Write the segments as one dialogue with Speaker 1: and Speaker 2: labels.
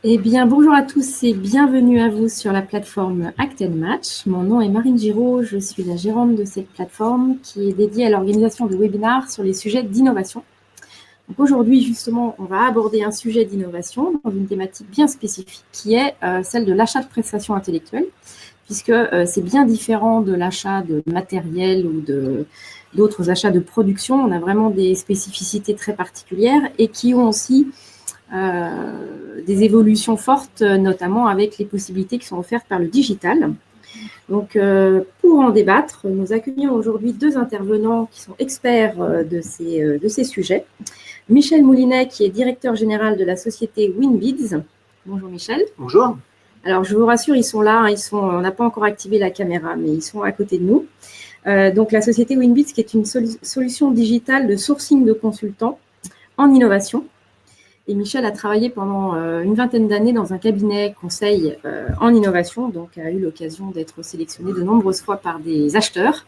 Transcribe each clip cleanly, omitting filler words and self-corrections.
Speaker 1: Eh bien, bonjour à tous et bienvenue à vous sur la plateforme Act & Match. Mon nom est Marine Giraud, je suis la gérante de cette plateforme qui est dédiée à l'organisation de webinaires sur les sujets d'innovation. Donc aujourd'hui, justement, on va aborder un sujet d'innovation dans une thématique bien spécifique qui est celle de l'achat de prestations intellectuelles, puisque c'est bien différent de l'achat de matériel ou d'autres achats de production. On a vraiment des spécificités très particulières et qui ont aussi des évolutions fortes, notamment avec les possibilités qui sont offertes par le digital. Donc, pour en débattre, nous accueillons aujourd'hui deux intervenants qui sont experts de ces sujets. Michel Moulinet, qui est directeur général de la société Winbids. Bonjour Michel.
Speaker 2: Bonjour.
Speaker 1: Alors, je vous rassure, ils sont là, on n'a pas encore activé la caméra, mais ils sont à côté de nous. Donc, la société Winbids, qui est une solution digitale de sourcing de consultants en innovation. Et Michel a travaillé pendant une vingtaine d'années dans un cabinet conseil en innovation, donc a eu l'occasion d'être sélectionné de nombreuses fois par des acheteurs.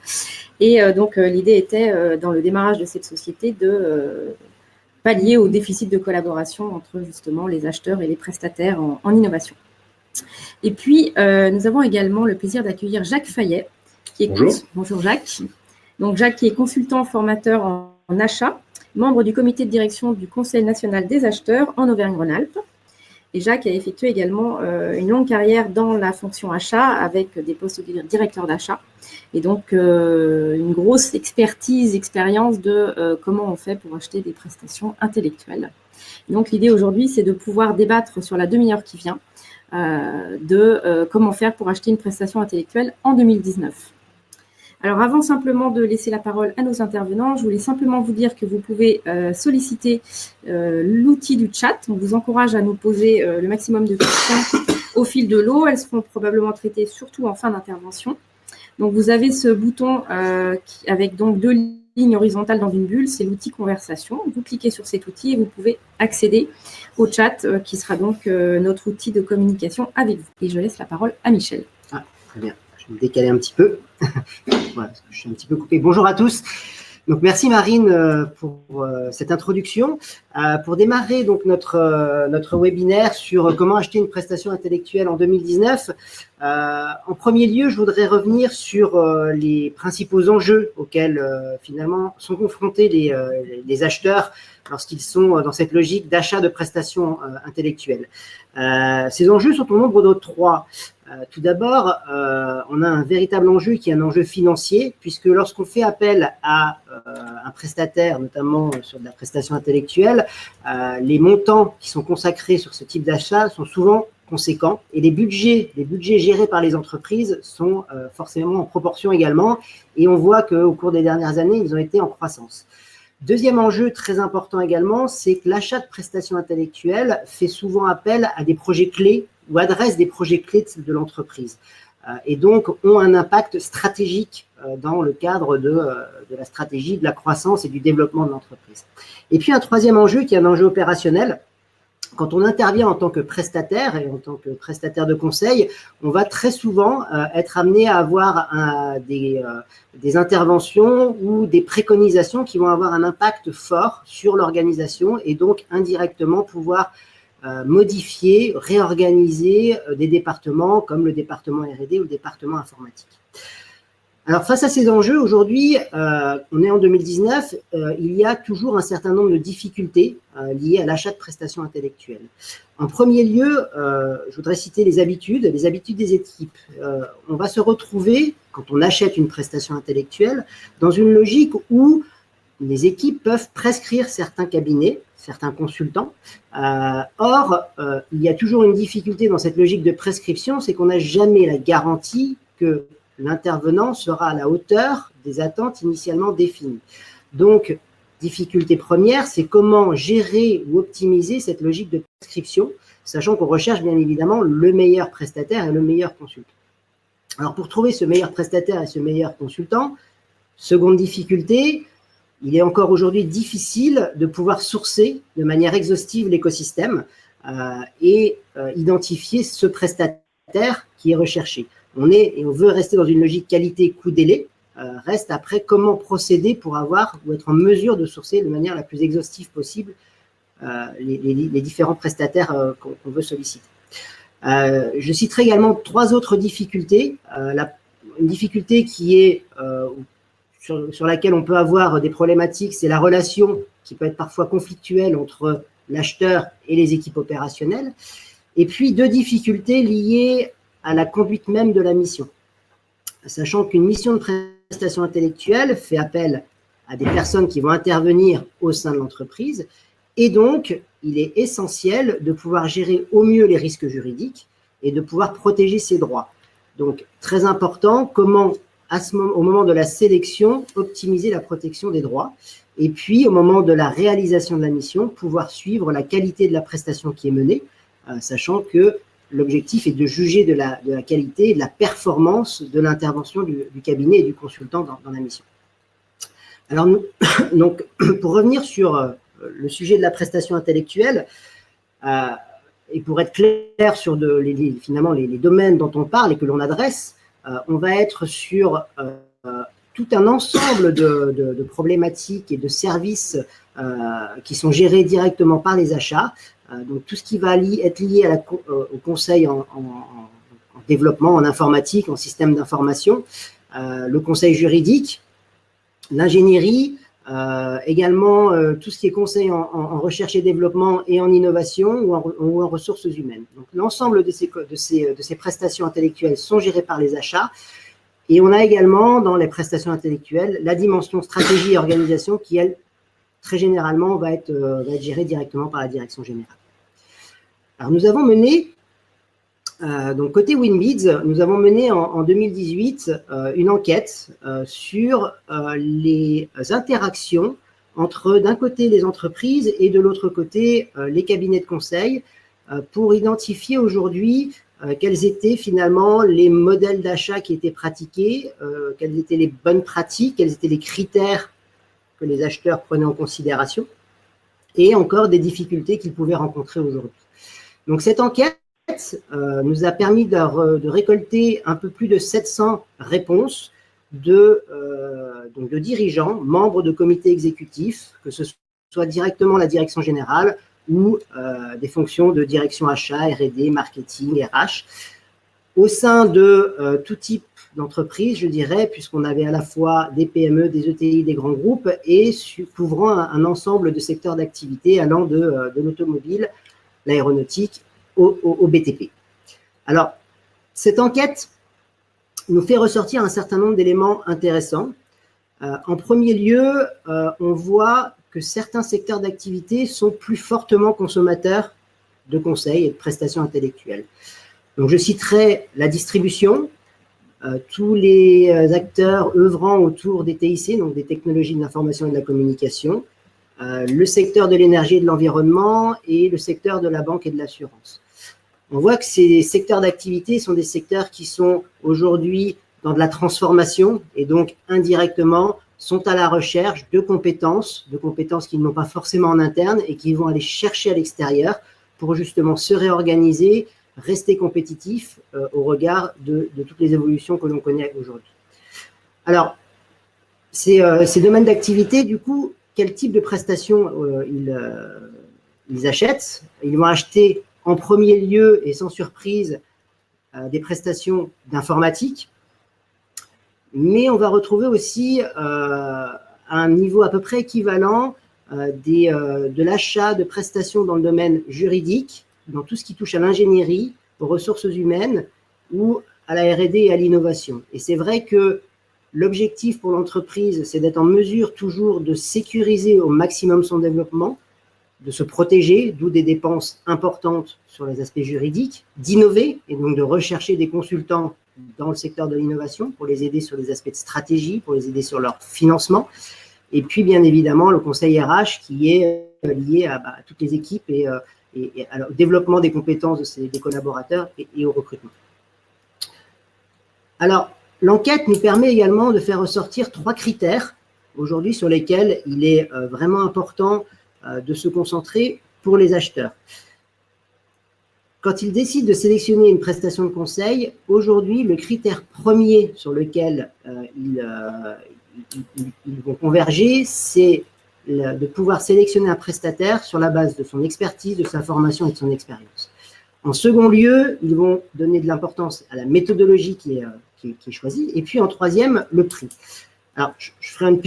Speaker 1: Et donc, l'idée était, dans le démarrage de cette société, de pallier au déficit de collaboration entre justement les acheteurs et les prestataires en innovation. Et puis, nous avons également le plaisir d'accueillir Jacques Fayet, qui est Bonjour Jacques. Donc, Jacques qui est consultant formateur en achat, membre du comité de direction du Conseil national des acheteurs en Auvergne-Rhône-Alpes. Et Jacques a effectué également une longue carrière dans la fonction achat avec des postes de directeur d'achat. Et donc, une grosse expérience de comment on fait pour acheter des prestations intellectuelles. Et donc, l'idée aujourd'hui, c'est de pouvoir débattre sur la demi-heure qui vient de comment faire pour acheter une prestation intellectuelle en 2019. Alors, avant simplement de laisser la parole à nos intervenants, je voulais simplement vous dire que vous pouvez solliciter l'outil du chat. On vous encourage à nous poser le maximum de questions au fil de l'eau. Elles seront probablement traitées surtout en fin d'intervention. Donc, vous avez ce bouton avec donc deux lignes horizontales dans une bulle, c'est l'outil conversation. Vous cliquez sur cet outil et vous pouvez accéder au chat qui sera donc notre outil de communication avec vous. Et je laisse la parole à Michel.
Speaker 2: Ah, très bien. Je vais me décaler un petit peu. Voilà, je suis un petit peu coupé. Bonjour à tous. Donc, merci Marine pour cette introduction. Pour démarrer donc notre webinaire sur comment acheter une prestation intellectuelle en 2019, en premier lieu, je voudrais revenir sur les principaux enjeux auxquels finalement sont confrontés les acheteurs lorsqu'ils sont dans cette logique d'achat de prestations intellectuelles. Ces enjeux sont au nombre de trois. Tout d'abord, on a un véritable enjeu qui est un enjeu financier, puisque lorsqu'on fait appel à un prestataire, notamment sur de la prestation intellectuelle, les montants qui sont consacrés sur ce type d'achat sont souvent conséquents et les budgets gérés par les entreprises sont forcément en proportion également, et on voit qu'au cours des dernières années, ils ont été en croissance. Deuxième enjeu très important également, c'est que l'achat de prestations intellectuelles fait souvent appel à des projets clés ou adresse des projets clés de l'entreprise et donc ont un impact stratégique dans le cadre de la stratégie de la croissance et du développement de l'entreprise. Et puis un troisième enjeu qui est un enjeu opérationnel. Quand on intervient en tant que prestataire et en tant que prestataire de conseil, on va très souvent être amené à avoir des interventions ou des préconisations qui vont avoir un impact fort sur l'organisation et donc indirectement pouvoir modifier, réorganiser des départements comme le département R&D ou le département informatique. Alors, face à ces enjeux, aujourd'hui, on est en 2019, il y a toujours un certain nombre de difficultés liées à l'achat de prestations intellectuelles. En premier lieu, je voudrais citer les habitudes des équipes. On va se retrouver, quand on achète une prestation intellectuelle, dans une logique où les équipes peuvent prescrire certains cabinets, certains consultants. Or, il y a toujours une difficulté dans cette logique de prescription, c'est qu'on n'a jamais la garantie que l'intervenant sera à la hauteur des attentes initialement définies. Donc, difficulté première, c'est comment gérer ou optimiser cette logique de prescription, sachant qu'on recherche bien évidemment le meilleur prestataire et le meilleur consultant. Alors, pour trouver ce meilleur prestataire et ce meilleur consultant, seconde difficulté, il est encore aujourd'hui difficile de pouvoir sourcer de manière exhaustive l'écosystème et identifier ce prestataire qui est recherché. On veut rester dans une logique qualité-coût-délai, reste après comment procéder pour avoir ou être en mesure de sourcer de manière la plus exhaustive possible les différents prestataires qu'on veut solliciter. Je citerai également 3 autres difficultés. Une difficulté qui est sur laquelle on peut avoir des problématiques, c'est la relation qui peut être parfois conflictuelle entre l'acheteur et les équipes opérationnelles. Et puis 2 difficultés liées à la conduite même de la mission. Sachant qu'une mission de prestation intellectuelle fait appel à des personnes qui vont intervenir au sein de l'entreprise, et donc il est essentiel de pouvoir gérer au mieux les risques juridiques et de pouvoir protéger ses droits. Donc, très important, comment, au moment de la sélection, optimiser la protection des droits. Et puis, au moment de la réalisation de la mission, pouvoir suivre la qualité de la prestation qui est menée, sachant que l'objectif est de juger de la qualité et de la performance de l'intervention du cabinet et du consultant dans la mission. Alors, donc, pour revenir sur le sujet de la prestation intellectuelle, et pour être clair sur finalement les domaines dont on parle et que l'on adresse, on va être sur tout un ensemble de problématiques et de services qui sont gérés directement par les achats. Donc tout ce qui va être lié au conseil en développement, en informatique, en système d'information, le conseil juridique, l'ingénierie, également tout ce qui est conseil en recherche et développement et en innovation ou en ressources humaines. Donc l'ensemble de ces prestations intellectuelles sont gérées par les achats, et on a également dans les prestations intellectuelles la dimension stratégie et organisation qui, elle, très généralement, va être gérée directement par la direction générale. Alors nous avons mené, donc côté Winbids, nous avons mené en 2018 une enquête sur les interactions entre d'un côté les entreprises et de l'autre côté les cabinets de conseil pour identifier aujourd'hui quels étaient finalement les modèles d'achat qui étaient pratiqués, quelles étaient les bonnes pratiques, quels étaient les critères que les acheteurs prenaient en considération et encore des difficultés qu'ils pouvaient rencontrer aujourd'hui. Donc cette enquête nous a permis de récolter un peu plus de 700 réponses de dirigeants, membres de comités exécutifs, que ce soit directement la direction générale ou des fonctions de direction achat, R&D, marketing, RH, au sein de tout type d'entreprise, je dirais, puisqu'on avait à la fois des PME, des ETI, des grands groupes, et couvrant un ensemble de secteurs d'activité allant de l'automobile, l'aéronautique, au BTP. Alors, cette enquête nous fait ressortir un certain nombre d'éléments intéressants. En premier lieu, on voit que certains secteurs d'activité sont plus fortement consommateurs de conseils et de prestations intellectuelles. Donc, je citerai la distribution, tous les acteurs œuvrant autour des TIC, donc des technologies de l'information et de la communication, le secteur de l'énergie et de l'environnement et le secteur de la banque et de l'assurance. On voit que ces secteurs d'activité sont des secteurs qui sont aujourd'hui dans de la transformation et donc indirectement sont à la recherche de compétences qu'ils n'ont pas forcément en interne et qu'ils vont aller chercher à l'extérieur pour justement se réorganiser, rester compétitifs au regard de toutes les évolutions que l'on connaît aujourd'hui. Alors, ces domaines d'activité, du coup, quel type de prestations ils achètent? Ils vont acheter en premier lieu et sans surprise des prestations d'informatique, mais on va retrouver aussi à un niveau à peu près équivalent de l'achat de prestations dans le domaine juridique, dans tout ce qui touche à l'ingénierie, aux ressources humaines ou à la R&D et à l'innovation. Et c'est vrai que l'objectif pour l'entreprise, c'est d'être en mesure toujours de sécuriser au maximum son développement, de se protéger, d'où des dépenses importantes sur les aspects juridiques, d'innover et donc de rechercher des consultants dans le secteur de l'innovation pour les aider sur les aspects de stratégie, pour les aider sur leur financement. Et puis, bien évidemment, le conseil RH qui est lié à toutes les équipes et au développement des compétences des collaborateurs et au recrutement. Alors, l'enquête nous permet également de faire ressortir 3 critères aujourd'hui sur lesquels il est vraiment important de se concentrer pour les acheteurs. Quand ils décident de sélectionner une prestation de conseil, aujourd'hui, le critère premier sur lequel ils vont converger, c'est de pouvoir sélectionner un prestataire sur la base de son expertise, de sa formation et de son expérience. En second lieu, ils vont donner de l'importance à la méthodologie qui est choisie. Et puis en troisième, le prix. Alors, je ferai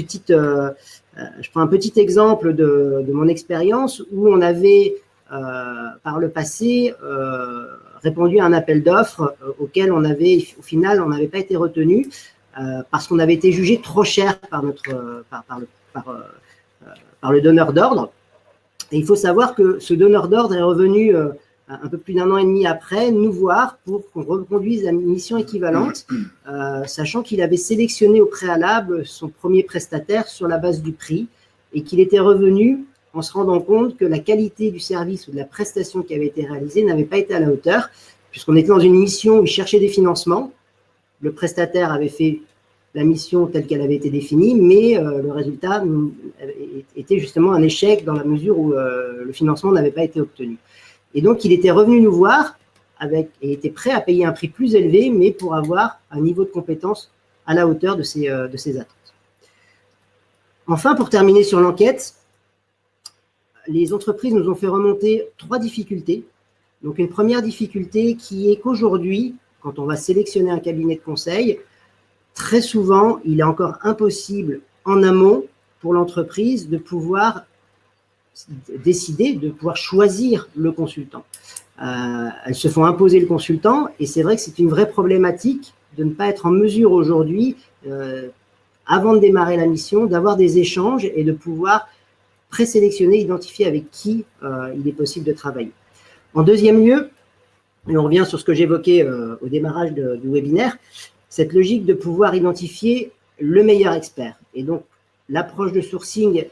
Speaker 2: je prends un petit exemple de mon expérience où on avait par le passé répondu à un appel d'offres auquel au final, on n'avait pas été retenu parce qu'on avait été jugé trop cher par le donneur d'ordre. Et il faut savoir que ce donneur d'ordre est revenu un peu plus d'un an et demi après nous voir pour qu'on reconduise la mission équivalente, sachant qu'il avait sélectionné au préalable son premier prestataire sur la base du prix et qu'il était revenu en se rendant compte que la qualité du service ou de la prestation qui avait été réalisée n'avait pas été à la hauteur, puisqu'on était dans une mission où il cherchait des financements. Le prestataire avait fait la mission telle qu'elle avait été définie, mais le résultat était justement un échec dans la mesure où le financement n'avait pas été obtenu. Et donc, il était revenu nous voir et était prêt à payer un prix plus élevé, mais pour avoir un niveau de compétence à la hauteur de ses attentes. Enfin, pour terminer sur l'enquête, les entreprises nous ont fait remonter 3 difficultés. Donc, une première difficulté qui est qu'aujourd'hui, quand on va sélectionner un cabinet de conseil, très souvent, il est encore impossible en amont pour l'entreprise de pouvoir décider, de pouvoir choisir le consultant. Elles se font imposer le consultant et c'est vrai que c'est une vraie problématique de ne pas être en mesure aujourd'hui, avant de démarrer la mission, d'avoir des échanges et de pouvoir présélectionner, identifier avec qui il est possible de travailler. En deuxième lieu, et on revient sur ce que j'évoquais au démarrage du webinaire, cette logique de pouvoir identifier le meilleur expert. Et donc, l'approche de sourcing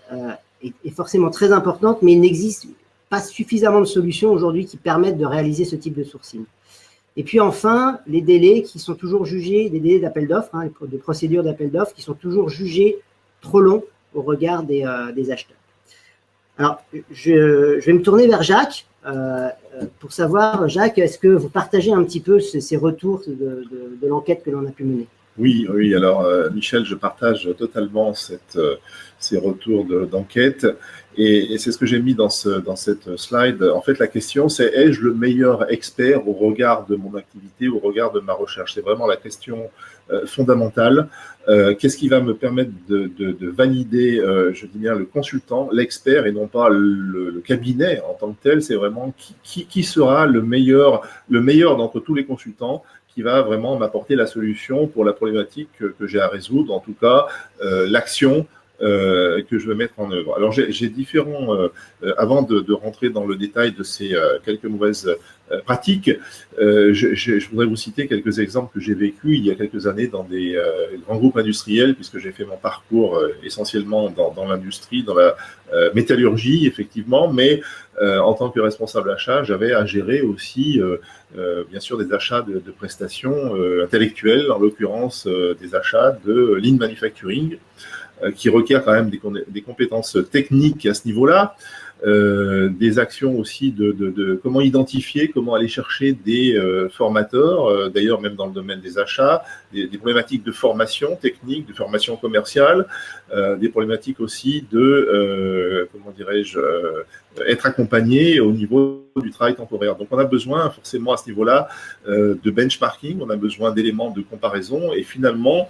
Speaker 2: est forcément très importante, mais il n'existe pas suffisamment de solutions aujourd'hui qui permettent de réaliser ce type de sourcing. Et puis enfin, les délais qui sont toujours jugés, des délais d'appel d'offres, des procédures d'appel d'offres qui sont toujours jugés trop longs au regard des acheteurs. Alors, je vais me tourner vers Jacques pour savoir, Jacques, est-ce que vous partagez un petit peu ces retours de l'enquête que l'on a pu mener?
Speaker 3: Oui, alors Michel, je partage totalement ces retours d'enquête et c'est ce que j'ai mis dans cette slide. En fait, la question, c'est ai-je le meilleur expert au regard de mon activité, au regard de ma recherche? C'est vraiment la question fondamentale. Qu'est-ce qui va me permettre de valider, je dis bien, le consultant, l'expert et non pas le cabinet en tant que tel? C'est vraiment qui sera le meilleur d'entre tous les consultants qui va vraiment m'apporter la solution pour la problématique que j'ai à résoudre, en tout cas l'action que je vais mettre en œuvre. Alors j'ai différents, avant de rentrer dans le détail de ces quelques mauvaises pratiques, je voudrais vous citer quelques exemples que j'ai vécus il y a quelques années dans des grands groupes industriels, puisque j'ai fait mon parcours essentiellement dans l'industrie, dans la métallurgie, effectivement, mais en tant que responsable achat, j'avais à gérer aussi, bien sûr, des achats de prestations intellectuelles, en l'occurrence des achats de lean manufacturing, qui requiert quand même des compétences techniques à ce niveau-là, des actions aussi de comment identifier, comment aller chercher des formateurs, d'ailleurs même dans le domaine des achats, des problématiques de formation technique, de formation commerciale, des problématiques aussi de, comment dirais-je, être accompagné au niveau du travail temporaire. Donc on a besoin forcément à ce niveau-là de benchmarking, on a besoin d'éléments de comparaison et finalement,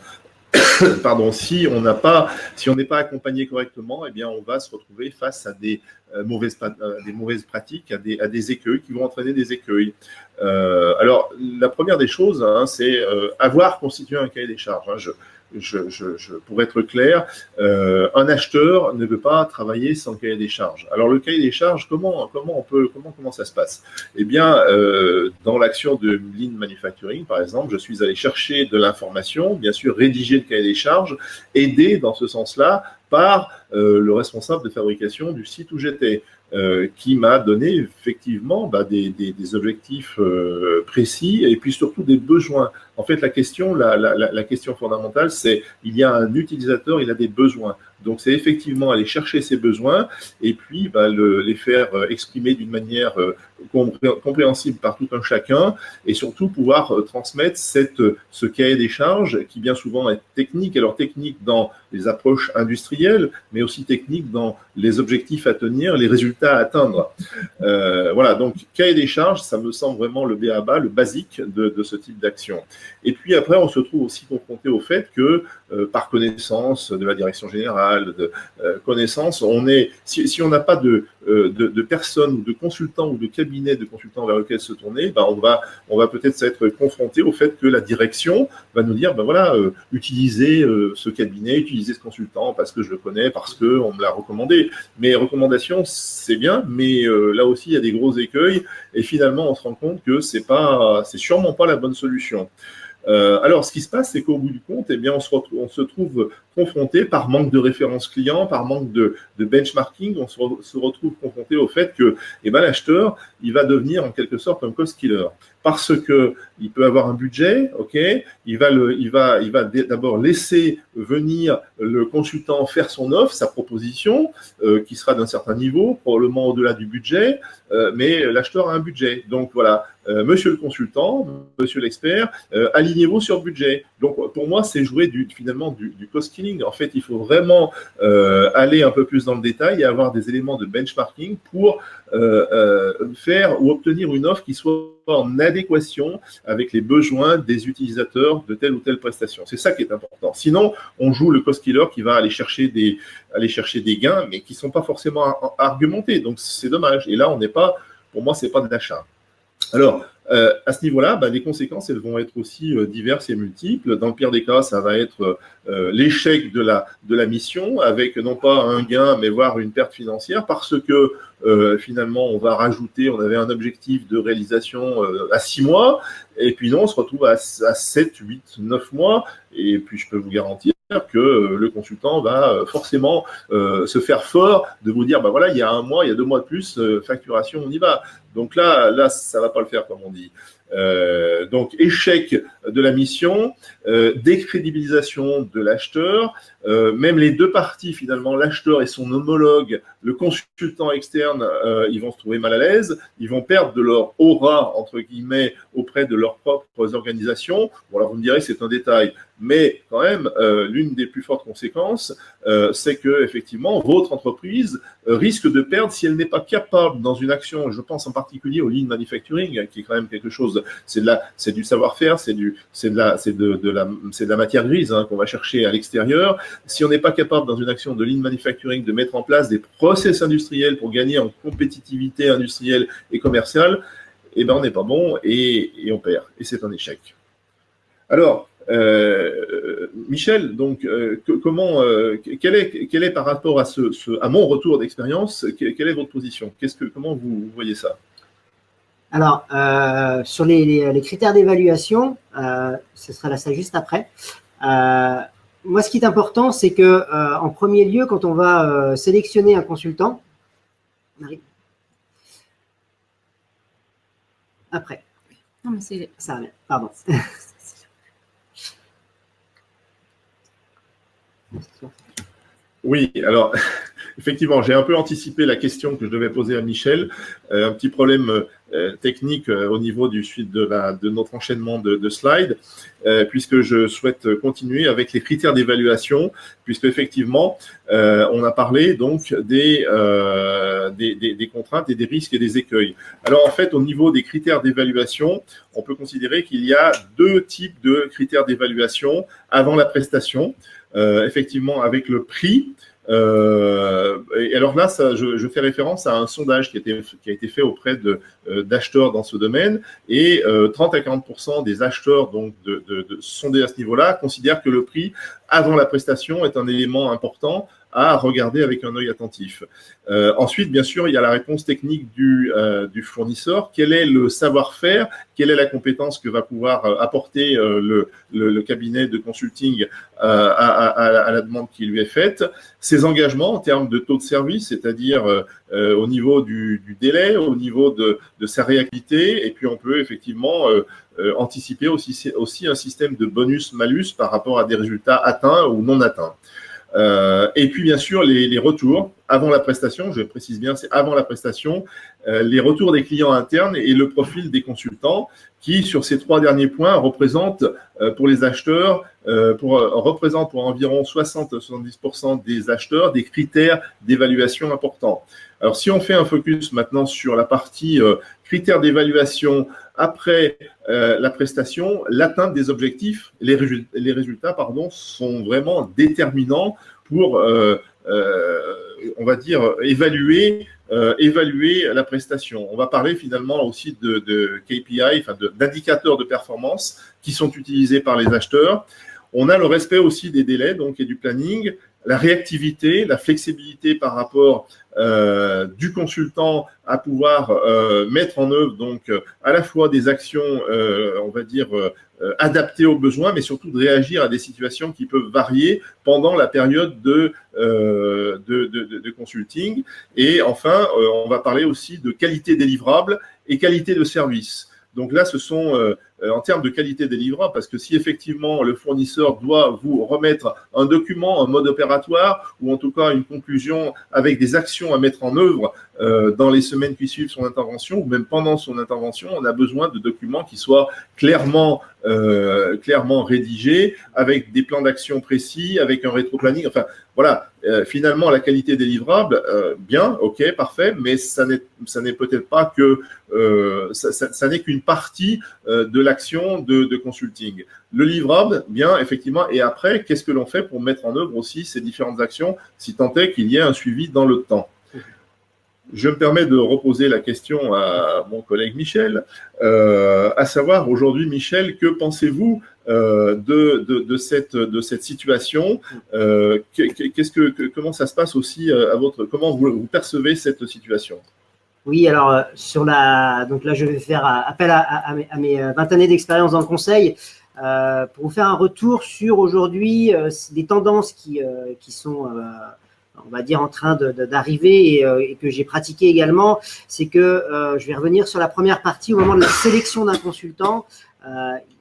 Speaker 3: pardon, si on n'est pas accompagné correctement, eh bien, on va se retrouver face à des mauvaises pratiques, à des écueils qui vont entraîner des écueils. Alors, la première des choses, c'est avoir constitué un cahier des charges. Pour être clair, un acheteur ne veut pas travailler sans cahier des charges. Alors, le cahier des charges, comment ça se passe? Eh bien, dans l'action de lean manufacturing, par exemple, je suis allé chercher de l'information, bien sûr, rédiger le cahier des charges, aider dans ce sens-là par le responsable de fabrication du site où j'étais, qui m'a donné effectivement des objectifs précis et puis surtout des besoins. En fait, la question fondamentale, c'est il y a un utilisateur, il a des besoins. Donc, c'est effectivement aller chercher ces besoins et puis les faire exprimer d'une manière compréhensible par tout un chacun et surtout pouvoir transmettre ce cahier des charges qui bien souvent est technique. Alors, technique dans les approches industrielles, mais aussi technique dans les objectifs à tenir, les résultats à atteindre. Voilà, donc cahier des charges, ça me semble vraiment le b.a.-ba, le basique de ce type d'action. Et puis après, on se trouve aussi confronté au fait que, par connaissance de la direction générale, de connaissance, si on n'a pas de personnes ou de consultants ou de cabinets de consultants vers lesquels se tourner, on va peut-être s'être confronté au fait que la direction va nous dire, utilisez ce cabinet, utilisez ce consultant parce que je le connais, parce qu'on me l'a recommandé. Mais recommandations, c'est bien, mais là aussi, il y a des gros écueils et finalement, on se rend compte que c'est sûrement pas la bonne solution. Alors, ce qui se passe, c'est qu'au bout du compte, eh bien, on se trouve confronté par manque de références clients, par manque de benchmarking, on se retrouve confronté au fait que l'acheteur, il va devenir en quelque sorte un cost killer. Parce qu'il peut avoir un budget, ok, il va d'abord laisser venir le consultant faire son offre, sa proposition, qui sera d'un certain niveau, probablement au-delà du budget, mais l'acheteur a un budget. Donc voilà, monsieur le consultant, monsieur l'expert, alignez-vous sur budget. Donc pour moi, c'est jouer finalement du cost killing. En fait, il faut vraiment aller un peu plus dans le détail et avoir des éléments de benchmarking pour faire ou obtenir une offre qui soit en adéquation avec les besoins des utilisateurs de telle ou telle prestation. C'est ça qui est important. Sinon, on joue le cost killer qui va aller chercher des gains, mais qui ne sont pas forcément argumentés. Donc, c'est dommage. Et là, pour moi, ce n'est pas de l'achat. Alors, à ce niveau-là, les conséquences, elles vont être aussi diverses et multiples. Dans le pire des cas, ça va être l'échec de la mission, avec non pas un gain, mais voire une perte financière, parce que finalement, on avait un objectif de réalisation à 6 mois, et puis non, on se retrouve à 7, 8, 9 mois, et puis je peux vous garantir que le consultant va forcément se faire fort de vous dire, il y a 1 mois, il y a 2 mois de plus, facturation, on y va. Donc là, ça va pas le faire, comme on dit. Donc, échec de la mission, décrédibilisation de l'acheteur, même les deux parties, finalement, l'acheteur et son homologue, le consultant externe, ils vont se trouver mal à l'aise, ils vont perdre de leur aura, entre guillemets, auprès de leurs propres organisations. Bon, là, vous me direz, c'est un détail, mais quand même, l'une des plus fortes conséquences, c'est que, effectivement, votre entreprise risque de perdre si elle n'est pas capable, dans une action, je pense en particulier au lean manufacturing, qui est quand même quelque chose, c'est du savoir-faire, c'est de la matière grise qu'on va chercher à l'extérieur. Si on n'est pas capable, dans une action de lean manufacturing, de mettre en place des process industriels pour gagner en compétitivité industrielle et commerciale, on n'est pas bon et on perd. Et c'est un échec. Alors, Michel, donc, quel est par rapport à mon retour d'expérience, quelle est votre position? Comment vous voyez ça?
Speaker 2: Alors, sur les critères d'évaluation, ce sera là ça juste après. Moi, ce qui est important, c'est que en premier lieu, quand on va sélectionner un consultant, Marie, après.
Speaker 1: Non, mais c'est
Speaker 2: ça, pardon.
Speaker 3: Oui, alors, effectivement, j'ai un peu anticipé la question que je devais poser à Michel. Un petit problème technique au niveau du suite de notre enchaînement de slides, puisque je souhaite continuer avec les critères d'évaluation, puisque effectivement, on a parlé donc des contraintes et des risques et des écueils. Alors, en fait, au niveau des critères d'évaluation, on peut considérer qu'il y a 2 types de critères d'évaluation avant la prestation. Effectivement, avec le prix. Et alors là, je fais référence à un sondage qui a été fait auprès d'acheteurs dans ce domaine, et 30 à 40% des acheteurs donc de sondés à ce niveau-là considèrent que le prix avant la prestation est un élément important à regarder avec un œil attentif. Ensuite, bien sûr, il y a la réponse technique du fournisseur. Quel est le savoir-faire? Quelle est la compétence que va pouvoir apporter le cabinet de consulting à la demande qui lui est faite? Ses engagements en termes de taux de service, c'est-à-dire au niveau du délai, au niveau de sa réactivité, et puis on peut effectivement anticiper aussi un système de bonus-malus par rapport à des résultats atteints ou non atteints. Et puis, bien sûr, les retours avant la prestation, je précise bien, c'est avant la prestation, les retours des clients internes et le profil des consultants qui, sur ces 3 derniers points, représentent pour les acheteurs, représentent pour environ 60-70% des acheteurs des critères d'évaluation importants. Alors, si on fait un focus maintenant sur la partie critères d'évaluation après la prestation, l'atteinte des objectifs, les résultats, sont vraiment déterminants pour, on va dire, évaluer la prestation. On va parler finalement aussi de KPI, d'indicateurs de performance qui sont utilisés par les acheteurs. On a le respect aussi des délais donc, et du planning, la réactivité, la flexibilité par rapport du consultant à pouvoir mettre en œuvre donc à la fois des actions, on va dire, adaptées aux besoins, mais surtout de réagir à des situations qui peuvent varier pendant la période de consulting. Et enfin, on va parler aussi de qualité délivrable et qualité de service. Donc là, ce sont en termes de qualité délivrable, parce que si effectivement le fournisseur doit vous remettre un document, un mode opératoire, ou en tout cas une conclusion avec des actions à mettre en œuvre dans les semaines qui suivent son intervention, ou même pendant son intervention, on a besoin de documents qui soient clairement rédigés, avec des plans d'action précis, avec un rétro-planning. Enfin, voilà, finalement, la qualité délivrable, bien, ok, parfait, mais ça n'est peut-être pas que ça n'est qu'une partie de l'action de consulting. Le livrable, bien, effectivement, et après, qu'est-ce que l'on fait pour mettre en œuvre aussi ces différentes actions, si tant est qu'il y ait un suivi dans le temps? Je me permets de reposer la question à mon collègue Michel, à savoir aujourd'hui, Michel, que pensez-vous de cette situation? Comment ça se passe aussi comment vous percevez cette situation?
Speaker 2: Oui, alors donc là, je vais faire appel à mes 20 années d'expérience dans le conseil pour vous faire un retour sur aujourd'hui des tendances qui sont on va dire en train d'arriver et que j'ai pratiqué également. C'est que je vais revenir sur la première partie au moment de la sélection d'un consultant.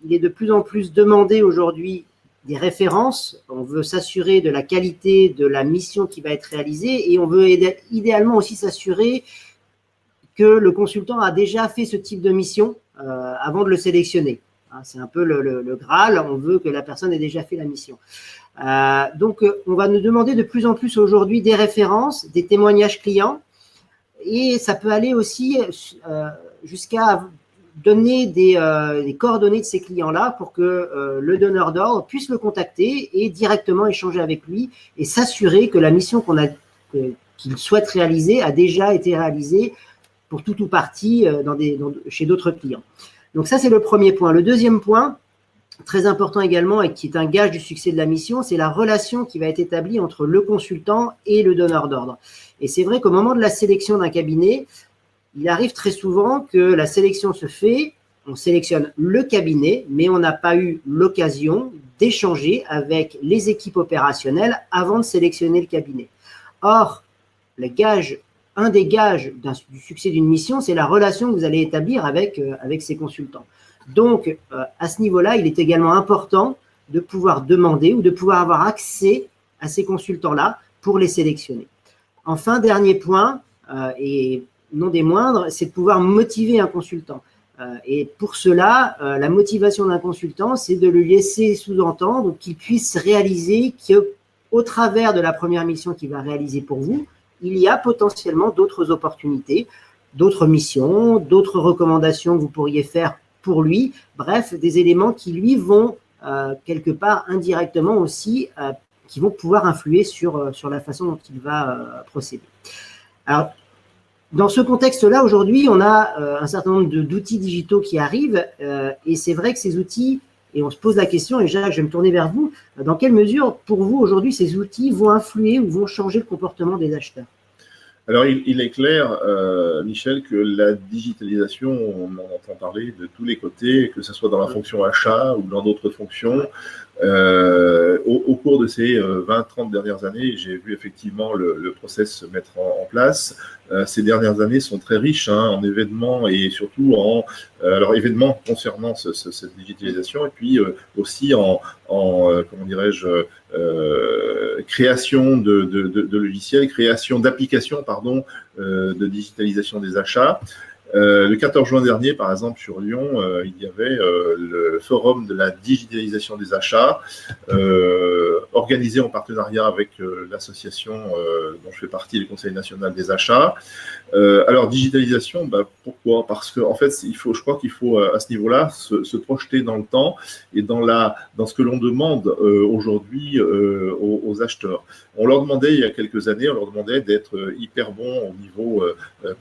Speaker 2: Il est de plus en plus demandé aujourd'hui des références. On veut s'assurer de la qualité de la mission qui va être réalisée et on veut idéalement aussi s'assurer que le consultant a déjà fait ce type de mission avant de le sélectionner. C'est un peu le Graal, on veut que la personne ait déjà fait la mission. Donc, on va nous demander de plus en plus aujourd'hui des références, des témoignages clients, et ça peut aller aussi jusqu'à donner des coordonnées de ces clients-là pour que le donneur d'ordre puisse le contacter et directement échanger avec lui et s'assurer que la mission qu'il souhaite réaliser a déjà été réalisée pour tout ou partie chez d'autres clients. Donc ça, c'est le premier point. Le deuxième point, très important également et qui est un gage du succès de la mission, c'est la relation qui va être établie entre le consultant et le donneur d'ordre. Et c'est vrai qu'au moment de la sélection d'un cabinet, il arrive très souvent que la sélection se fait, on sélectionne le cabinet, mais on n'a pas eu l'occasion d'échanger avec les équipes opérationnelles avant de sélectionner le cabinet. Or, un des gages du succès d'une mission, c'est la relation que vous allez établir avec ces consultants. Donc, à ce niveau-là, il est également important de pouvoir demander ou de pouvoir avoir accès à ces consultants-là pour les sélectionner. Enfin, dernier point, et non des moindres, c'est de pouvoir motiver un consultant. Et pour cela, la motivation d'un consultant, c'est de lui laisser sous-entendre qu'il puisse réaliser qu'au travers de la première mission qu'il va réaliser pour vous, il y a potentiellement d'autres opportunités, d'autres missions, d'autres recommandations que vous pourriez faire pour lui. Bref, des éléments qui lui vont quelque part indirectement aussi, qui vont pouvoir influer sur la façon dont il va procéder. Alors, dans ce contexte-là, aujourd'hui, on a un certain nombre d'outils digitaux qui arrivent et c'est vrai que ces outils, et on se pose la question, et Jacques, je vais me tourner vers vous, dans quelle mesure, pour vous, aujourd'hui, ces outils vont influer ou vont changer le comportement des acheteurs?
Speaker 3: Alors, il est clair, Michel, que la digitalisation, on en entend parler de tous les côtés, que ce soit dans la fonction achat ou dans d'autres fonctions. Au cours de ces 20-30 dernières années, j'ai vu effectivement le process se mettre en place. Ces dernières années sont très riches en événements et surtout alors événements concernant cette digitalisation et puis aussi comment dirais-je, création de logiciels, création d'applications, pardon, de digitalisation des achats. Le 14 juin dernier, par exemple, sur Lyon, il y avait le forum de la digitalisation des achats, organisé en partenariat avec l'association dont je fais partie, le Conseil national des achats. Alors, digitalisation, pourquoi? Parce qu'en fait, je crois qu'il faut, à ce niveau-là, se projeter dans le temps et dans ce que l'on demande aujourd'hui aux acheteurs. On leur demandait, il y a quelques années, d'être hyper bons au niveau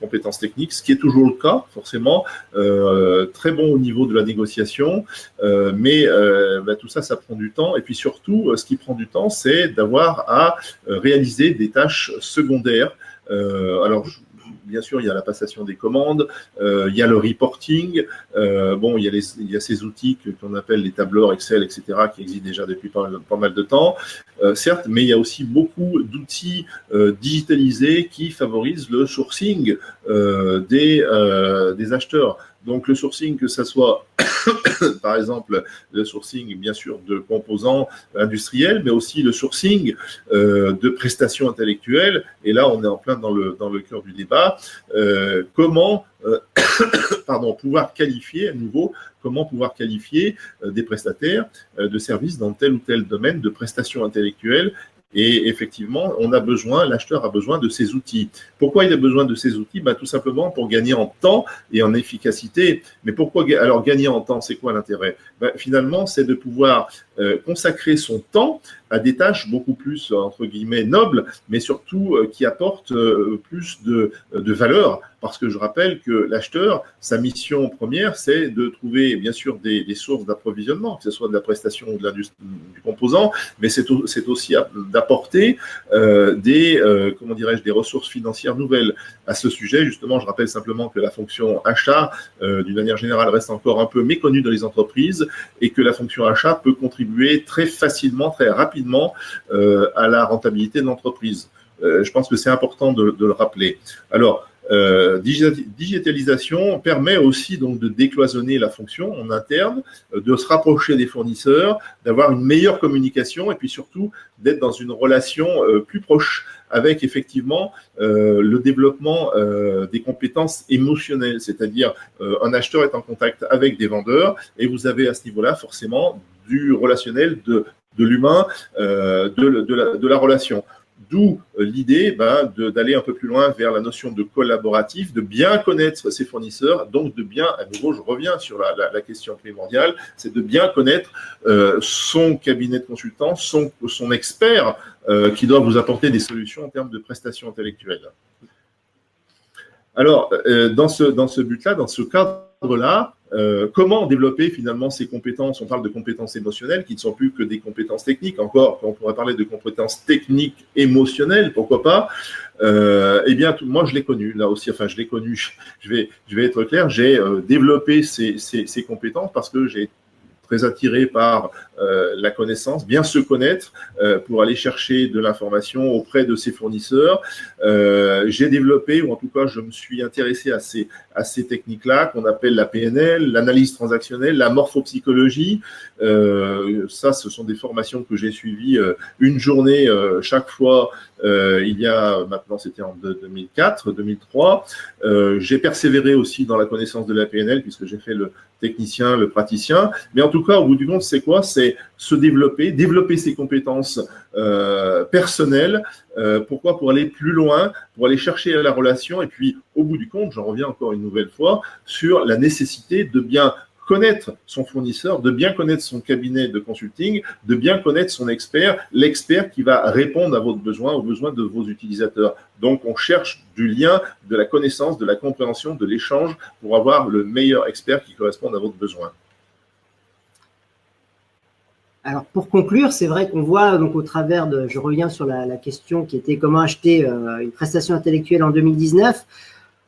Speaker 3: compétences techniques, ce qui est toujours le cas, forcément, très bon au niveau de la négociation, mais tout ça, ça prend du temps. Et puis surtout, ce qui prend du temps, c'est d'avoir à réaliser des tâches secondaires. Alors, bien sûr, il y a la passation des commandes, il y a le reporting, il y a ces outils qu'on appelle les tableurs Excel, etc., qui existent déjà depuis pas mal de temps, certes, mais il y a aussi beaucoup d'outils digitalisés qui favorisent le sourcing des acheteurs. Donc, le sourcing, que ce soit, par exemple, le sourcing, bien sûr, de composants industriels, mais aussi le sourcing de prestations intellectuelles. Et là, on est en plein dans le cœur du débat. Comment pouvoir qualifier, à nouveau, des prestataires de services dans tel ou tel domaine de prestations intellectuelles. Et effectivement, l'acheteur a besoin de ces outils. Pourquoi il a besoin de ces outils? Tout simplement pour gagner en temps et en efficacité. Mais pourquoi alors gagner en temps? C'est quoi l'intérêt? Finalement, c'est de pouvoir consacrer son temps à des tâches beaucoup plus, entre guillemets, nobles, mais surtout qui apportent plus de valeur. Parce que je rappelle que l'acheteur, sa mission première, c'est de trouver, bien sûr, des sources d'approvisionnement, que ce soit de la prestation ou du composant, mais c'est aussi d'apporter des ressources financières nouvelles. À ce sujet, justement, je rappelle simplement que la fonction achat, d'une manière générale, reste encore un peu méconnue dans les entreprises et que la fonction achat peut contribuer très facilement, très rapidement à la rentabilité de l'entreprise. Je pense que c'est important de le rappeler. Alors, digitalisation permet aussi donc de décloisonner la fonction en interne, de se rapprocher des fournisseurs, d'avoir une meilleure communication et puis surtout d'être dans une relation plus proche avec effectivement le développement des compétences émotionnelles, c'est-à-dire un acheteur est en contact avec des vendeurs et vous avez à ce niveau-là forcément du relationnel, de l'humain, de la relation. D'où l'idée d'aller un peu plus loin vers la notion de collaboratif, de bien connaître ses fournisseurs, donc de bien, à nouveau, je reviens sur la question primordiale, c'est de bien connaître son cabinet de consultants, son expert qui doit vous apporter des solutions en termes de prestations intellectuelles. Alors, dans ce but-là, dans ce cadre-là, comment développer finalement ces compétences? On parle de compétences émotionnelles qui ne sont plus que des compétences techniques. Encore, on pourrait parler de compétences techniques émotionnelles, pourquoi pas? Moi, je l'ai connu, là aussi, je l'ai connu, je vais être clair, j'ai développé ces compétences parce que j'ai très attiré par la connaissance, bien se connaître pour aller chercher de l'information auprès de ses fournisseurs. J'ai développé, ou en tout cas, je me suis intéressé à ces techniques-là qu'on appelle la PNL, l'analyse transactionnelle, la morphopsychologie. Ça, ce sont des formations que j'ai suivies une journée chaque fois. Il y a maintenant, c'était en 2004, 2003. J'ai persévéré aussi dans la connaissance de la PNL puisque j'ai fait le technicien, le praticien. Mais en tout cas, au bout du compte, c'est quoi? C'est se développer ses compétences personnelles. Pourquoi? Pour aller plus loin, pour aller chercher la relation. Et puis, au bout du compte, j'en reviens encore une nouvelle fois sur la nécessité de bien connaître son fournisseur, de bien connaître son cabinet de consulting, de bien connaître son expert, l'expert qui va répondre à votre besoin, aux besoins de vos utilisateurs. Donc, on cherche du lien, de la connaissance, de la compréhension, de l'échange pour avoir le meilleur expert qui corresponde à votre besoin.
Speaker 2: Alors, pour conclure, c'est vrai qu'on voit, donc, au travers de, je reviens sur la question qui était comment acheter une prestation intellectuelle en 2019.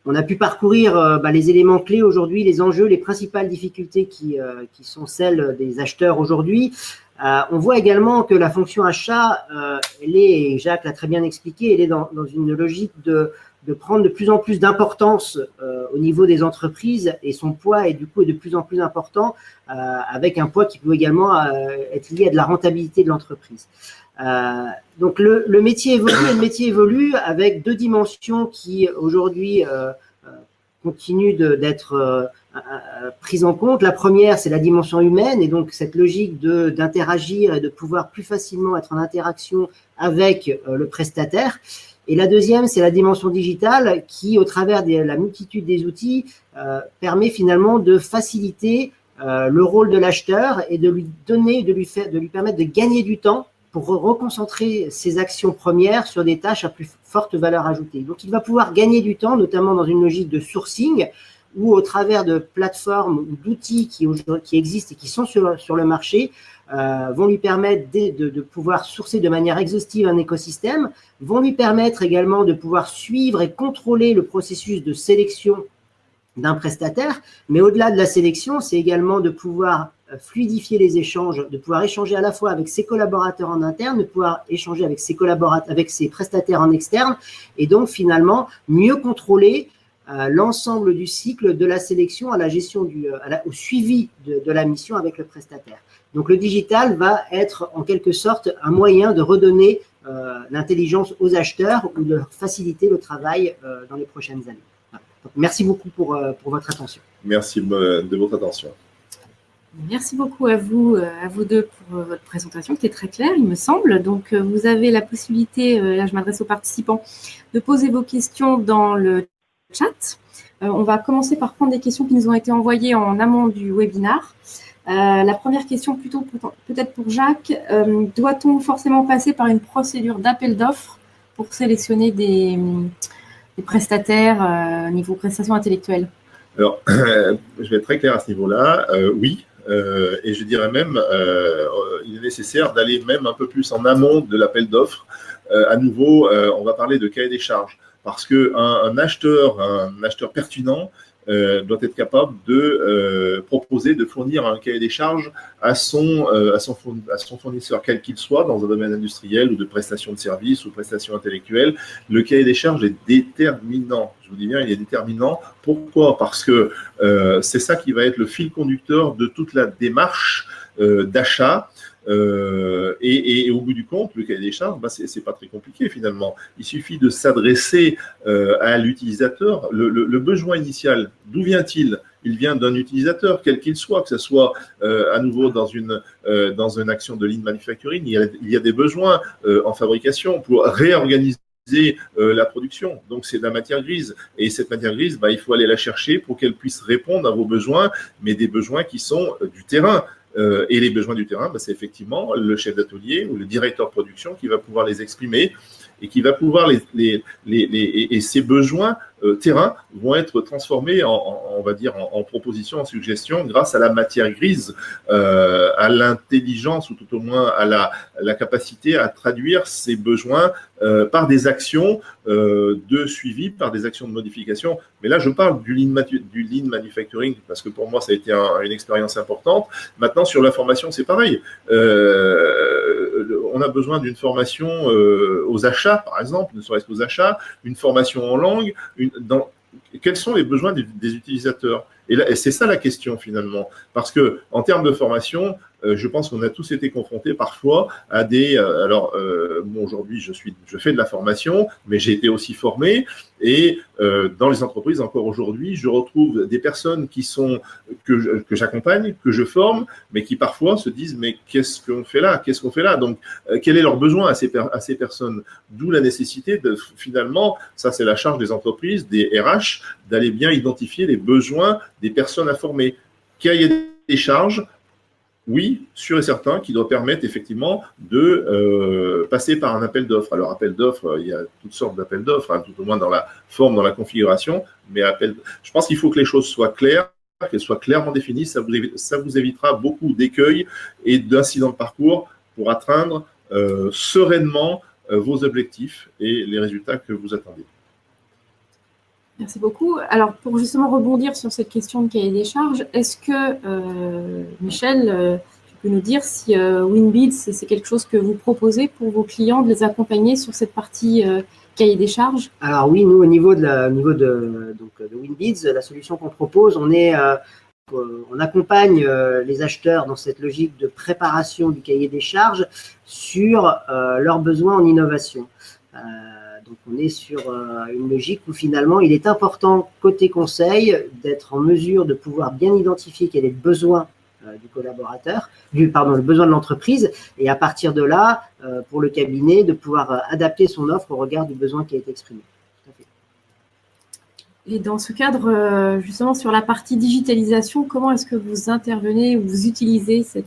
Speaker 2: On a pu parcourir les éléments clés aujourd'hui, les enjeux, les principales difficultés qui sont celles des acheteurs aujourd'hui. On voit également que la fonction achat, elle est, et Jacques l'a très bien expliqué, elle est dans une logique de de prendre de plus en plus d'importance au niveau des entreprises et son poids est du coup de plus en plus important avec un poids qui peut également être lié à de la rentabilité de l'entreprise. Donc le métier évolue et le métier évolue avec deux dimensions qui aujourd'hui continuent d'être prises en compte. La première, c'est la dimension humaine et donc cette logique d'interagir et de pouvoir plus facilement être en interaction avec le prestataire. Et la deuxième, c'est la dimension digitale qui, au travers de la multitude des outils, permet finalement de faciliter le rôle de l'acheteur et de lui donner, de lui permettre de gagner du temps pour reconcentrer ses actions premières sur des tâches à plus forte valeur ajoutée. Donc, il va pouvoir gagner du temps, notamment dans une logique de sourcing, ou au travers de plateformes ou d'outils qui existent et qui sont sur le marché, vont lui permettre de pouvoir sourcer de manière exhaustive un écosystème, vont lui permettre également de pouvoir suivre et contrôler le processus de sélection d'un prestataire, mais au-delà de la sélection, c'est également de pouvoir fluidifier les échanges, de pouvoir échanger à la fois avec ses collaborateurs en interne, de pouvoir échanger avec ses prestataires en externe, et donc finalement mieux contrôler l'ensemble du cycle de la sélection à la gestion au suivi de la mission avec le prestataire. Donc le digital va être en quelque sorte un moyen de redonner l'intelligence aux acheteurs ou de leur faciliter le travail dans les prochaines années. Voilà. Donc, merci beaucoup pour votre attention.
Speaker 3: Merci de votre attention.
Speaker 1: Merci beaucoup à vous deux pour votre présentation qui est très claire, il me semble. Donc, vous avez la possibilité, là je m'adresse aux participants, de poser vos questions dans le chat. On va commencer par prendre des questions qui nous ont été envoyées en amont du webinaire. La première question, plutôt peut-être pour Jacques, doit-on forcément passer par une procédure d'appel d'offres pour sélectionner des prestataires niveau prestations intellectuelles?
Speaker 3: Alors, je vais être très clair à ce niveau-là. Oui. Et je dirais même, il est nécessaire d'aller même un peu plus en amont de l'appel d'offres. À nouveau, on va parler de cahier des charges parce qu'un acheteur pertinent doit être capable de proposer, de fournir un cahier des charges à son fournisseur, quel qu'il soit, dans un domaine industriel ou de prestation de services ou prestation intellectuelle. Le cahier des charges est déterminant. Je vous dis bien, il est déterminant. Pourquoi? Parce que c'est ça qui va être le fil conducteur de toute la démarche d'achat. Et au bout du compte, le cahier des charges, c'est pas très compliqué finalement. Il suffit de s'adresser à l'utilisateur. Le besoin initial, d'où vient-il? Il vient d'un utilisateur, quel qu'il soit, que ce soit à nouveau dans une action de lean manufacturing. Il y a des besoins en fabrication pour réorganiser la production. Donc, c'est de la matière grise. Et cette matière grise, il faut aller la chercher pour qu'elle puisse répondre à vos besoins, mais des besoins qui sont du terrain. Et les besoins du terrain, c'est effectivement le chef d'atelier ou le directeur de production qui va pouvoir les exprimer et qui va pouvoir et ces besoins terrain vont être transformés on va dire en propositions, en suggestions grâce à la matière grise, à l'intelligence ou tout au moins à la capacité à traduire ces besoins par des actions de suivi, par des actions de modification. Mais là, je parle du lean manufacturing parce que pour moi, ça a été une expérience importante. Maintenant, sur la formation, c'est pareil. On a besoin d'une formation aux achats, par exemple, ne serait-ce qu'aux achats, une formation en langue, quels sont les besoins des utilisateurs? Et c'est ça la question finalement, parce que en termes de formation, je pense qu'on a tous été confrontés parfois à des. Aujourd'hui, je fais de la formation, mais j'ai été aussi formé. Et dans les entreprises, encore aujourd'hui, je retrouve des personnes que j'accompagne, que je forme, mais qui parfois se disent mais qu'est-ce qu'on fait là? Qu'est-ce qu'on fait là? Donc, quel est leur besoin à ces personnes? D'où la nécessité de finalement, ça c'est la charge des entreprises, des RH, d'aller bien identifier les besoins des personnes à former. Cahier des charges. Oui, sûr et certain, qui doit permettre effectivement de passer par un appel d'offres. Alors, appel d'offres, il y a toutes sortes d'appels d'offres, tout au moins dans la forme, dans la configuration, mais je pense qu'il faut que les choses soient claires, qu'elles soient clairement définies. Ça vous évitera beaucoup d'écueils et d'incidents de parcours pour atteindre sereinement vos objectifs et les résultats que vous attendez.
Speaker 1: Merci beaucoup. Alors, pour justement rebondir sur cette question de cahier des charges, est-ce que, Michel, tu peux nous dire si WinBids, c'est quelque chose que vous proposez pour vos clients, de les accompagner sur cette partie cahier des charges?
Speaker 2: Alors oui, nous, au niveau de Winbids, la solution qu'on propose, on accompagne les acheteurs dans cette logique de préparation du cahier des charges sur leurs besoins en innovation. Donc, on est sur une logique où finalement, il est important, côté conseil, d'être en mesure de pouvoir bien identifier quel est le besoin du collaborateur, le besoin de l'entreprise, et à partir de là, pour le cabinet, de pouvoir adapter son offre au regard du besoin qui a été exprimé. Tout à fait.
Speaker 1: Et dans ce cadre, justement, sur la partie digitalisation, comment est-ce que vous intervenez ou vous utilisez ces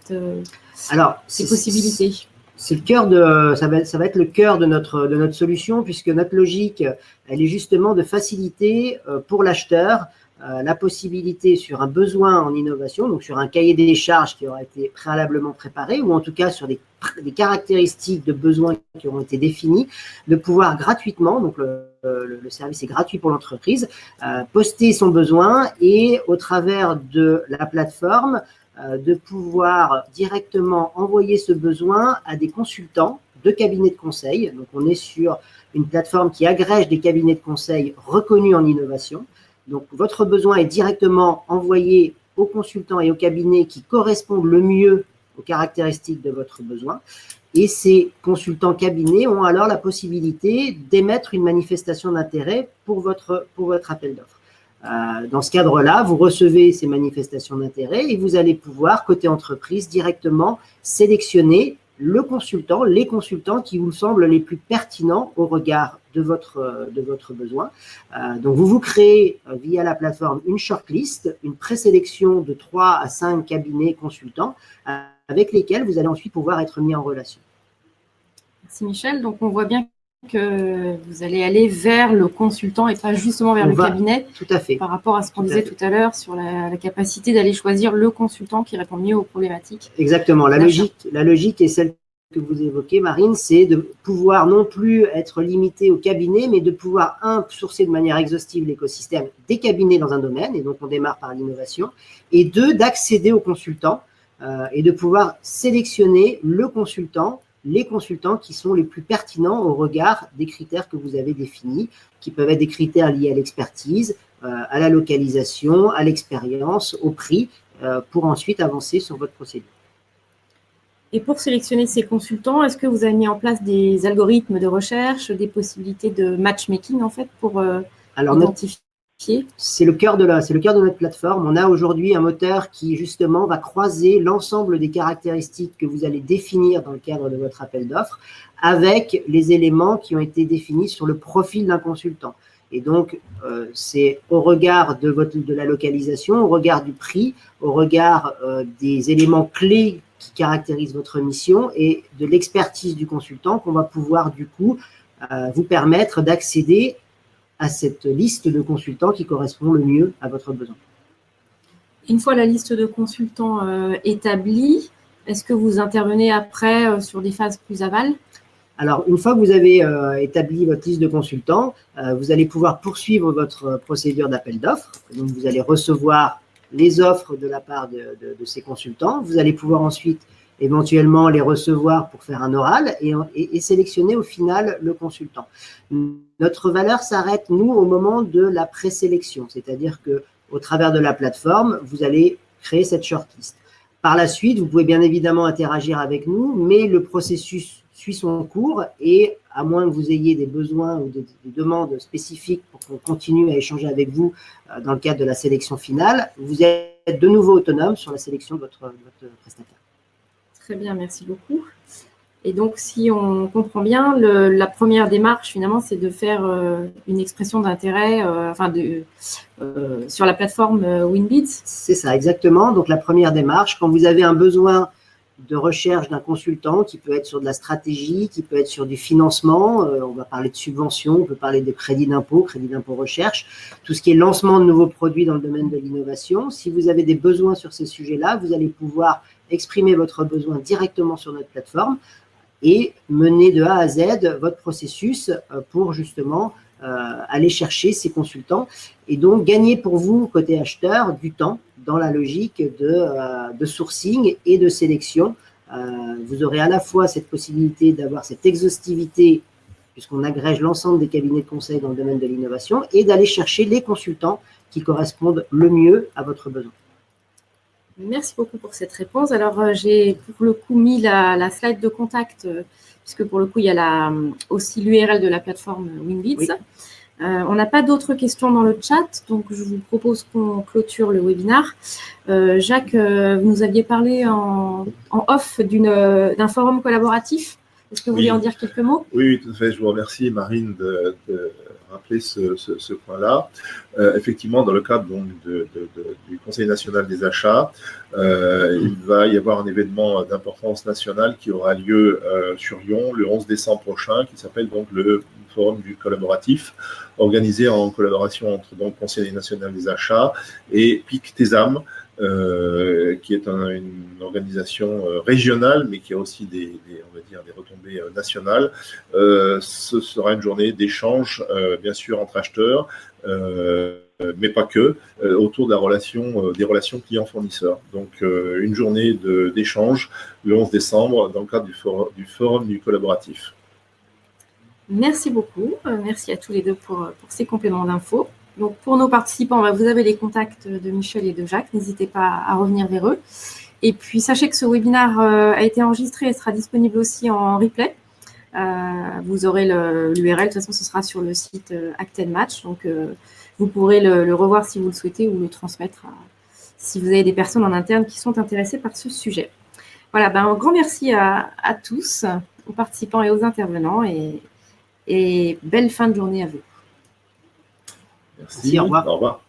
Speaker 1: possibilités?
Speaker 2: C'est le cœur ça va être le cœur de notre solution, puisque notre logique, elle est justement de faciliter pour l'acheteur la possibilité sur un besoin en innovation, donc sur un cahier des charges qui aura été préalablement préparé, ou en tout cas sur des caractéristiques de besoins qui auront été définies, de pouvoir gratuitement, donc le service est gratuit pour l'entreprise, poster son besoin et au travers de la plateforme, de pouvoir directement envoyer ce besoin à des consultants de cabinets de conseil. Donc, on est sur une plateforme qui agrège des cabinets de conseil reconnus en innovation. Donc, votre besoin est directement envoyé aux consultants et aux cabinets qui correspondent le mieux aux caractéristiques de votre besoin. Et ces consultants cabinets ont alors la possibilité d'émettre une manifestation d'intérêt pour votre appel d'offres. Dans ce cadre-là, vous recevez ces manifestations d'intérêt et vous allez pouvoir, côté entreprise, directement sélectionner les consultants qui vous semblent les plus pertinents au regard de votre besoin. Donc, vous créez via la plateforme une shortlist, une présélection de 3 à 5 cabinets consultants avec lesquels vous allez ensuite pouvoir être mis en relation.
Speaker 1: Merci Michel. Donc, on voit bien que vous allez aller vers le consultant et pas justement vers le cabinet.
Speaker 2: Tout à fait.
Speaker 1: Par rapport à ce qu'on disait tout à l'heure sur la capacité d'aller choisir le consultant qui répond mieux aux problématiques.
Speaker 2: Exactement. La logique est celle que vous évoquez, Marine, c'est de pouvoir non plus être limité au cabinet, mais de pouvoir, sourcer de manière exhaustive l'écosystème des cabinets dans un domaine, et donc on démarre par l'innovation, et 2, d'accéder aux consultants et de pouvoir sélectionner les consultants qui sont les plus pertinents au regard des critères que vous avez définis, qui peuvent être des critères liés à l'expertise, à la localisation, à l'expérience, au prix, pour ensuite avancer sur votre procédure.
Speaker 1: Et pour sélectionner ces consultants, est-ce que vous avez mis en place des algorithmes de recherche, des possibilités de matchmaking en fait pour identifier?
Speaker 2: C'est le cœur de notre plateforme. On a aujourd'hui un moteur qui justement va croiser l'ensemble des caractéristiques que vous allez définir dans le cadre de votre appel d'offres avec les éléments qui ont été définis sur le profil d'un consultant. Et donc, c'est au regard de la localisation, au regard du prix, au regard des éléments clés qui caractérisent votre mission et de l'expertise du consultant qu'on va pouvoir du coup vous permettre d'accéder à cette liste de consultants qui correspond le mieux à votre besoin.
Speaker 1: Une fois la liste de consultants établie, est-ce que vous intervenez après sur des phases plus aval?
Speaker 2: Alors, une fois que vous avez établi votre liste de consultants, vous allez pouvoir poursuivre votre procédure d'appel d'offres. Donc, vous allez recevoir les offres de la part de ces consultants. Vous allez pouvoir ensuite éventuellement les recevoir pour faire un oral et sélectionner au final le consultant. Notre valeur s'arrête, nous, au moment de la présélection, c'est-à-dire qu'au travers de la plateforme, vous allez créer cette shortlist. Par la suite, vous pouvez bien évidemment interagir avec nous, mais le processus suit son cours et à moins que vous ayez des besoins ou des demandes spécifiques pour qu'on continue à échanger avec vous dans le cadre de la sélection finale, vous êtes de nouveau autonome sur la sélection de votre prestataire.
Speaker 1: Très bien, merci beaucoup. Et donc, si on comprend bien, la première démarche, finalement, c'est de faire une expression d'intérêt sur la plateforme Winbids.
Speaker 2: C'est ça, exactement. Donc, la première démarche, quand vous avez un besoin de recherche d'un consultant qui peut être sur de la stratégie, qui peut être sur du financement, on va parler de subventions, on peut parler de crédit d'impôt recherche, tout ce qui est lancement de nouveaux produits dans le domaine de l'innovation. Si vous avez des besoins sur ces sujets-là, vous allez pouvoir exprimer votre besoin directement sur notre plateforme et mener de A à Z votre processus pour justement aller chercher ces consultants et donc gagner pour vous, côté acheteur, du temps dans la logique de sourcing et de sélection. Vous aurez à la fois cette possibilité d'avoir cette exhaustivité puisqu'on agrège l'ensemble des cabinets de conseil dans le domaine de l'innovation, et d'aller chercher les consultants qui correspondent le mieux à votre besoin.
Speaker 1: Merci beaucoup pour cette réponse. Alors, j'ai pour le coup mis la slide de contact, puisque pour le coup, il y a aussi l'URL de la plateforme Winbits. Oui. On n'a pas d'autres questions dans le chat, donc je vous propose qu'on clôture le webinaire. Jacques, vous nous aviez parlé en off d'un forum collaboratif. Est-ce que vous voulez en dire quelques mots?
Speaker 3: Oui, tout à fait. Je vous remercie, Marine, de rappeler ce point-là. Effectivement, dans le cadre donc, du Conseil national des achats, il va y avoir un événement d'importance nationale qui aura lieu sur Lyon le 11 décembre prochain, qui s'appelle donc le Forum du collaboratif, organisé en collaboration entre donc Conseil national des achats et PIC TESAM, qui est une organisation régionale, mais qui a aussi on va dire, des retombées nationales. Ce sera une journée d'échange, bien sûr, entre acheteurs, mais pas que, autour de des relations clients-fournisseurs. Donc, une journée d'échange le 11 décembre dans le cadre du forum du collaboratif.
Speaker 1: Merci beaucoup. Merci à tous les deux pour ces compléments d'infos. Donc, pour nos participants, vous avez les contacts de Michel et de Jacques. N'hésitez pas à revenir vers eux. Et puis, sachez que ce webinaire a été enregistré et sera disponible aussi en replay. Vous aurez l'URL. De toute façon, ce sera sur le site Acted Match. Donc, vous pourrez le revoir si vous le souhaitez ou le transmettre si vous avez des personnes en interne qui sont intéressées par ce sujet. Voilà, un grand merci à tous, aux participants et aux intervenants. Et belle fin de journée à vous.
Speaker 3: Merci, au revoir. Au revoir.